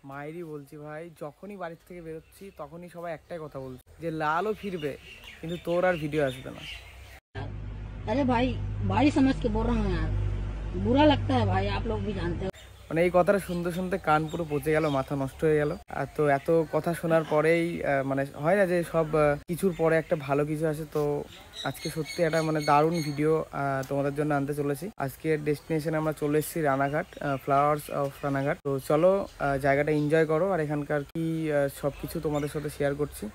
মায়েরই বলছি ভাই, যখনই বাড়ির থেকে বেরোচ্ছি তখনই সবাই একটাই কথা বলছে যে লালও ফিরবে কিন্তু তোর আর ভিডিও আসবে না। अरे भाई भाई समझ के बोल रहा हूँ यार, बुरा लगता है भाई, आप लोग भी जानते हो। মানে এই কথাটা শুনতে শুনতে কান পুরো পচে গেল, মাথা নষ্ট হয়ে গেল। আর তো এত কথা শোনার পরেই মানে হয় না যে সব কিছুর পরে একটা ভালো কিছু আসে। তো আজকে সত্যি একটা মানে দারুণ ভিডিও তোমাদের জন্য আনতে চলেছি। আজকের ডেস্টিনেশনে আমরা চলে এসেছি রানাঘাট, ফ্লাওয়ার্স অফ রানাঘাট। তো চলো জায়গাটা এনজয় করো, আর এখানকার কি সব কিছু তোমাদের সাথে শেয়ার করছি।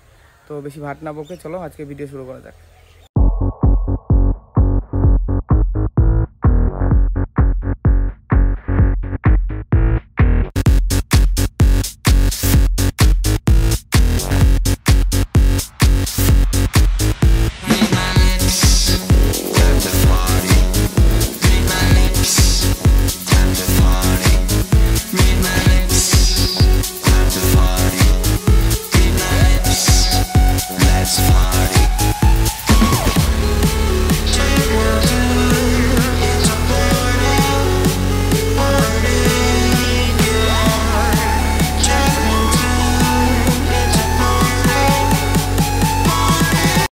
তো বেশি ভাট না বকে চলো আজকে ভিডিও শুরু করা যাক।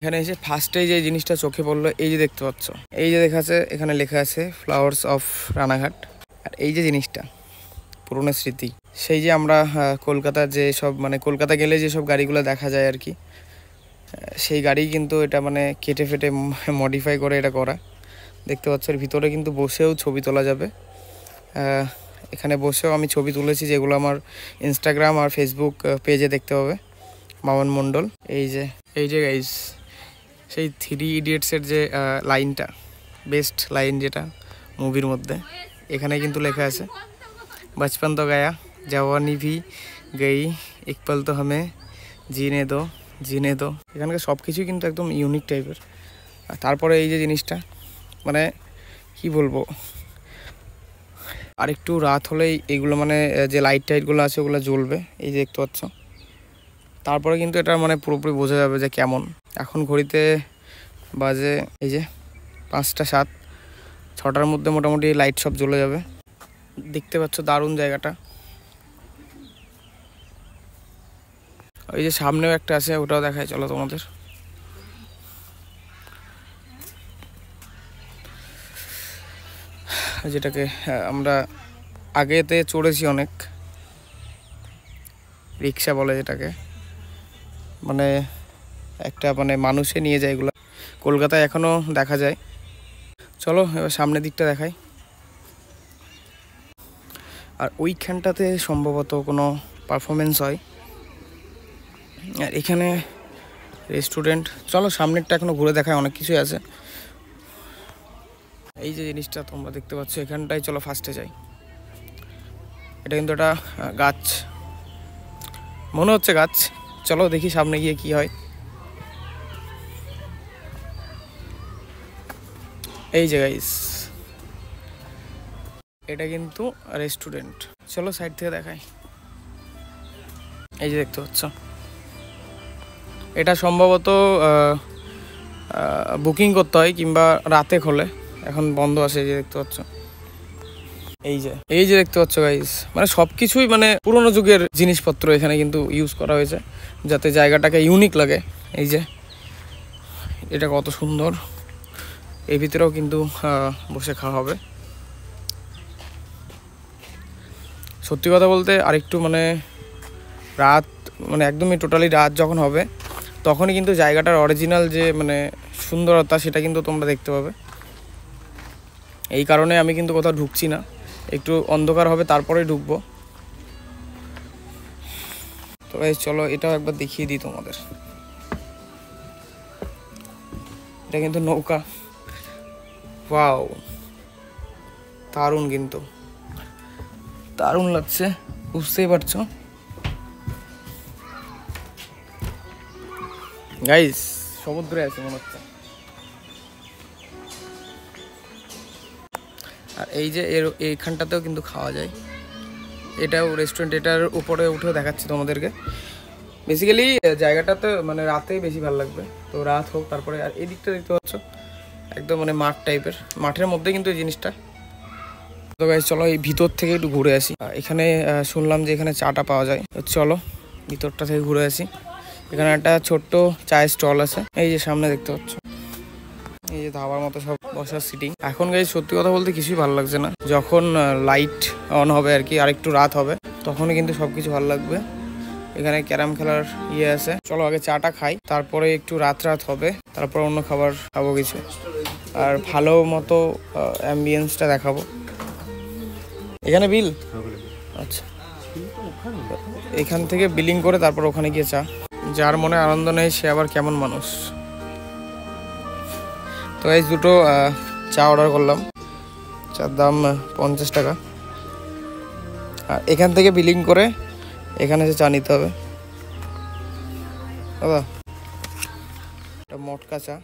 এখানে এসে ফার্স্টে যে জিনিসটা চোখে পড়লো, এই যে দেখতে পাচ্ছ, এই যে দেখা আছে, এখানে লেখা আছে ফ্লাওয়ার্স অফ রানাঘাট। আর এই যে জিনিসটা পুরনো স্মৃতি, সেই যে আমরা কলকাতার যে সব মানে কলকাতা গেলে যে সব গাড়িগুলো দেখা যায় আর কি, সেই গাড়ি কিন্তু এটা মানে কেটে ফেটে মডিফাই করে এটা করা। দেখতে পাচ্ছ এর ভিতরে কিন্তু বসেও ছবি তোলা যাবে। এখানে বসেও আমি ছবি তুলেছি, যেগুলো আমার ইনস্টাগ্রাম আর ফেসবুক পেজে দেখতে হবে, মামন মণ্ডল। এই যে গাইস, সেই 3 ইডিয়টসের যে লাইনটা, বেস্ট লাইন যেটা মুভির মধ্যে, এখানে কিন্তু লেখা আছে বচপন তো গায়া জওয়ানি ভি গই এক পল তো হমে জিনে দো। এখানকার সব কিছুই কিন্তু একদম ইউনিক টাইপের। আর তারপরে এই যে জিনিসটা মানে কি বলবো, আর একটু রাত হলেই এগুলো মানে যে লাইট টাইটগুলো আছে ওগুলো জ্বলবে, এই যে দেখতে পাচ্ছ। তারপরে কিন্তু এটা মানে পুরোপুরি বোঝা যাবে যে কেমন। এখন ঘড়িতে বাজে এই যে 5টা 7, 6টার মধ্যে মোটামুটি লাইট সব জ্বলে যাবে। দেখতে পাচ্ছ দারুণ জায়গাটা। ওই যে সামনেও একটা আছে, ওটাও দেখায় চলো তোমাদের। যেটাকে আমরা আগেতে চড়েছি অনেক, রিক্সা বলে যেটাকে, মানে একটা মানে মানুষে নিয়ে যায়। এগুলো কলকাতায় এখনো দেখা যায়। চলো এবার সামনের দিকটা দেখাই। আর ওইখানটাতে সম্ভবত কোনো পারফরমেন্স হয়। আর এখানে রেস্টুরেন্ট। চলো সামনেরটা এখনো ঘুরে দেখায়, অনেক কিছুই আছে। এই যে জিনিসটা তোমরা দেখতে পাচ্ছ এখানটাই, চলো ফার্স্টে যাই। এটা কিন্তু একটা গাছ, মনে হচ্ছে গাছ। চলো দেখি সামনে গিয়ে কি হয়। এই যে গাইস, এটা কিন্তু রেস্টুরেন্ট। চলো সাইড থেকে দেখাই। এই যে দেখতে পাচ্ছ, এটা সম্ভবত বুকিং করতে হয় কিংবা রাতে খোলে, এখন বন্ধ আছে। এই যে দেখতে পাচ্ছ, এই যে দেখতে পাচ্ছ গাইস, মানে সব কিছুই মানে পুরোনো যুগের জিনিসপত্র এখানে কিন্তু ইউজ করা হয়েছে, যাতে জায়গাটাকে ইউনিক লাগে। এই যে এটা কত সুন্দর। এর ভিতরেও কিন্তু বসে খাওয়া হবে। সত্যি কথা বলতে আরেকটু মানে রাত, মানে একদমই টোটালি রাত যখন হবে, তখনই কিন্তু জায়গাটার অরিজিনাল যে মানে সুন্দরতা সেটা কিন্তু তোমরা দেখতে পাবে। এই কারণে আমি কিন্তু কোথাও ঢুকছি না, একটু অন্ধকার হবে তারপরে ঢুকবো। তো চলো এটাও একবার দেখিয়ে দিই তোমাদের। এটা কিন্তু নৌকা। ওয়াও, দারুণ, কিন্তু দারুণ লাগছে, বুঝতেই পারছো গাইস। সমুদ্রে আছে মনে হচ্ছে। আর এই যে এইখানটাতেও কিন্তু খাওয়া যায়। এটাও রেস্টুরেন্ট, এটার উপরে উঠেও দেখাচ্ছি তোমাদেরকে। বেসিক্যালি জায়গাটাতে মানে রাতেই বেশি ভালো লাগবে। তো রাত হোক তারপরে। আর এই দিকটা দেখতে পাচ্ছ একদম মানে মাঠ টাইপের, মাঠের মধ্যে কিন্তু এই জিনিসটা। তো গাইস চলো এই ভিতর থেকে একটু ঘুরে আসি। এখানে শুনলাম যে এখানে চাটা পাওয়া যায়, চলো ভিতরটা থেকে ঘুরে আসি। এখানে একটা ছোট্ট চায়ের স্টল আছে, এই যে সামনে দেখতে পাচ্ছ, এই যে ধাবার মতো সব বসার সিটিং। এখন গাইস সত্যি কথা বলতে কিছুই ভালো লাগছে না, যখন লাইট অন হবে আর কি, আর একটু রাত হবে তখনই কিন্তু সবকিছু ভালো লাগবে। এখানে ক্যারাম খেলার ইয়ে আছে, চলো আগে চাটা খাই, তারপরে একটু রাত হবে, তারপর অন্য খাবার খাবো কিছু, আর ভালো মতো অ্যাম্বিয়েন্সটা দেখাবো। এখানে বিল, আচ্ছা এখান থেকে বিলিং করে তারপর ওখানে গিয়ে চা। যার মনে আনন্দ নেই সে আবার কেমন মানুষ। তো এই দুটো চা অর্ডার করলাম, চার দাম 50 টাকা। আর এখান থেকে বিলিং করে এখানে এসে চা নিতে হবে। দাদা এটা মটকা চা।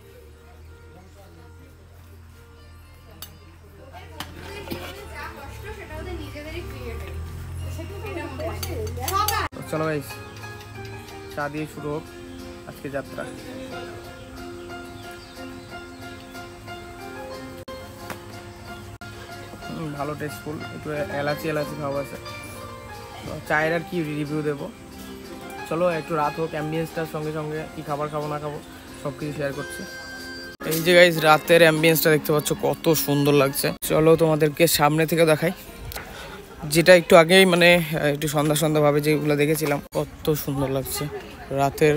চলো ভাই চা দিয়ে শুরু হোক আজকে যাত্রা। ভালো টেস্টফুল, একটু এলাচি খাওয়া আছে। চায়ের আর কি রিভিউ দেবো, চলো একটু রাত হোক, অ্যাম্বিয়েন্সটার সঙ্গে সঙ্গে কি খাবার খাবো না খাবো সব কিছু শেয়ার করছি। এই যে গাইস রাতের অ্যাম্বিয়েন্সটা দেখতে পাচ্ছ কত সুন্দর লাগছে, চলো তোমাদেরকে সামনে থেকে দেখাই। যেটা একটু আগেই মানে একটু সন্ধ্যা ভাবে যেগুলো দেখেছিলাম, কত সুন্দর লাগছে রাতের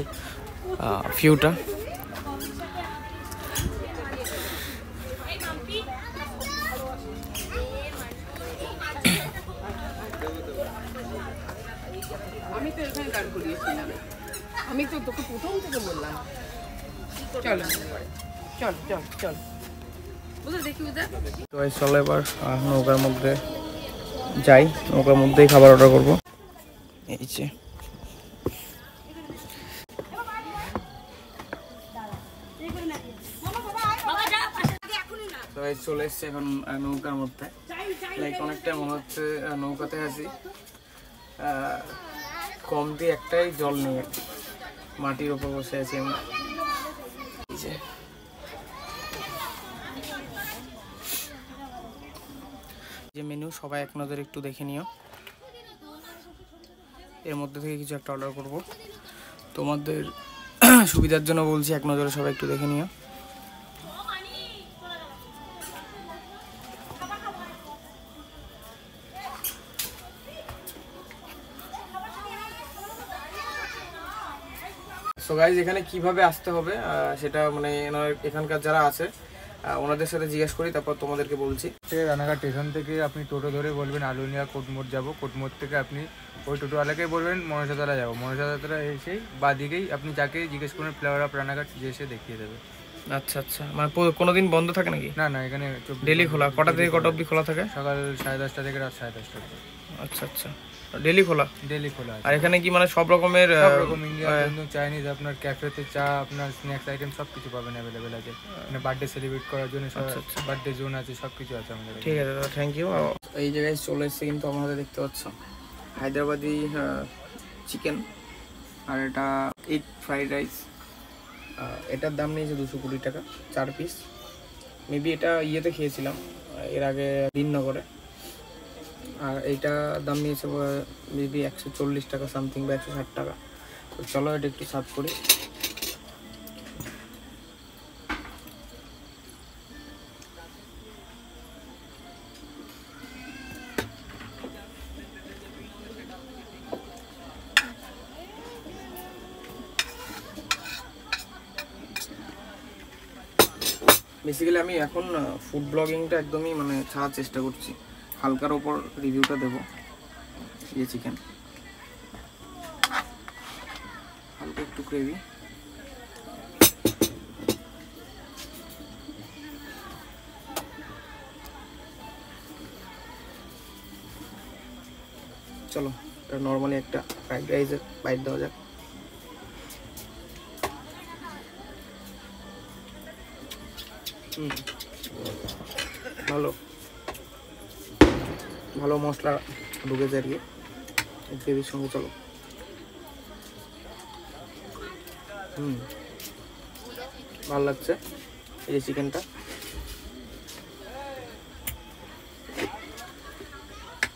ভিউটা। আমি তো এখানে দাঁড় করিয়েছিলাম, আমি তো তোকে প্রথম থেকে বললাম চল চল চল চল বুঝে দেখি বুঝে। তো চলো এবার নৌকার মধ্যে যাই, নৌকার মধ্যেই খাবার অর্ডার করবো। এই যে চলে এসছে এখন নৌকার মধ্যে, লাইক অনেকটা মনে হচ্ছে নৌকাতে আছি, কম দিয়ে একটাই জল নিয়ে মাটির উপর বসে আছি আমরা। যে মেনু সবাই এক নজরে একটু দেখে নিও, এর মধ্যে থেকে কিছু একটা অর্ডার করব, তোমাদের সুবিধার জন্য বলছি এক নজরে সবাই একটু দেখে নিও। সো গাইজ এখানে কিভাবে আসতে হবে সেটা মানে এখানকার যারা আছে ওনাদের সাথে জিজ্ঞেস করি, তারপর তোমাদেরকে বলছি। রানাঘাট স্টেশন থেকে আপনি টোটো ধরে বলবেন আলুনিয়া কোটমোড় যাবো, কোটমোড় থেকে আপনি ওই টোটোওয়ালাকে বলবেন মনসাতলা যাবো, মনসাতলা এসেই বা দিকেই আপনি যাকে জিজ্ঞেস করবেন ফ্লেভার অফ রানাঘাট যে এসে দেখিয়ে দেবে। আচ্ছা আচ্ছা, মানে কোনোদিন বন্ধ থাকে নাকি? না না, এখানে ডেলি খোলা। কটা থেকে কটা অবধি খোলা থাকে? সকাল 10:30 থেকে রাত 10:30। আচ্ছা আচ্ছা, ডেলি খোলা? ডেলি খোলা। আর এখানে কি মানে সব রকমের ইন্ডিয়ান চাইনিজ আপনার ক্যাফেতে চা, আপনার স্ন্যাক্স আইটেম সব কিছু পাবেন, অ্যাভেলেবেল আছে। মানে বার্থডে সেলিব্রেট করার জন্য বার্থডে জোন আছে, সব কিছু আছে আমাদের। ঠিক আছে দাদা, থ্যাংক ইউ। এই জায়গায় চলে এসছে কিন্তু আমাদের দেখতে পাচ্ছ হায়দ্রাবাদি চিকেন, আর এটা এগ ফ্রাইড রাইস। এটার দাম নিয়েছে 220 টাকা 4 পিস। মেবি এটা ইয়েতে খেয়েছিলাম এর আগে দিননগরে, আর এইটা দাম নিয়েছে মেবি 140 টাকা সামথিং বা 160 টাকা। তো চলো এটা একটু সার্ভ করি। বেসিক্যালি আমি এখন ফুড ব্লগিংটা একদমই মানে ছাড়ার চেষ্টা করছি, হালকার ওপর রিভিউটা দেবো। এই চিকেন হালকা একটু গ্রেভি, চলো এটা নর্মালি একটা ফ্রাইড রাইসের বাইট দেওয়া যাক। ভালো ভালো মশলা ঢুকেছে আর কি গ্রেভির সঙ্গে। চলো ভালো লাগছে এই যে চিকেনটা।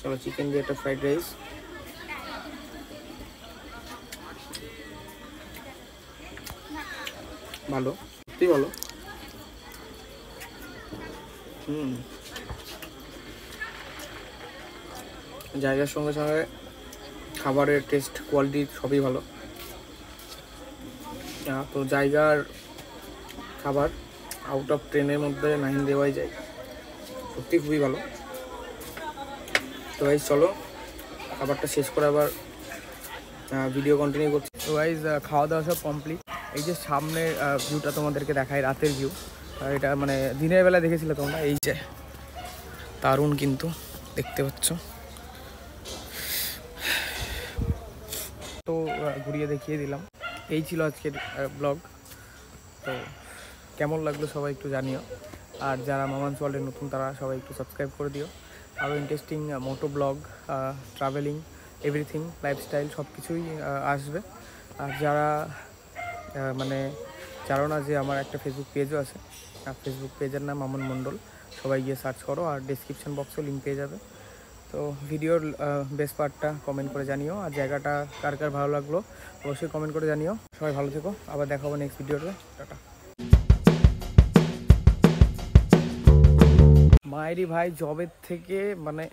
চলো চিকেন দিয়ে একটা ফ্রাইড রাইস। ভালো, সত্যি ভালো। জায়গার সঙ্গে সঙ্গে খাবারের টেস্ট কোয়ালিটি সবই ভালো। তো জায়গার খাবার আউট অফ 10-এর মধ্যে 9 দেওয়াই যায়, সত্যি খুবই ভালো। তো গাইজ চলো খাবারটা শেষ করে আবার ভিডিও কন্টিনিউ করছি। তো গাইজ খাওয়া দাওয়া সব কমপ্লিট। এই যে সামনের ভিউটা তোমাদেরকে দেখায়, রাতের ভিউ। এটা মানে দিনের বেলা দেখেছিলে তোমরা, এই যে দারুণ কিন্তু দেখতে পাচ্ছ। তো ঘুরিয়ে দেখিয়ে দিলাম। এই ছিল আজকের ব্লগ। তো কেমন লাগলো সবাই একটু জানিও, আর যারা মামানস ওয়ার্ল্ডের নতুন তারা সবাই একটু সাবস্ক্রাইব করে দিও। আরও ইন্টারেস্টিং মোটো ব্লগ, ট্রাভেলিং, এভরিথিং, লাইফস্টাইল সব কিছুই আসবে। আর যারা মানে জানো না যে আমার একটা ফেসবুক পেজও আছে, আর ফেসবুক পেজের নাম মামুন মণ্ডল, সবাই গিয়ে সার্চ করো, আর ডেসক্রিপশন বক্সেও লিঙ্ক পেয়ে যাবে। তো ভিডিওর বেস্ট পার্টটা কমেন্ট করে জানিও, আর জায়গাটা কার কার ভালো লাগলো অবশ্যই কমেন্ট করে জানিও। সবাই ভালো থেকো, আবার দেখা হবে নেক্সট ভিডিওতে। টাটা। মায়েরই ভাই জবের থেকে মানে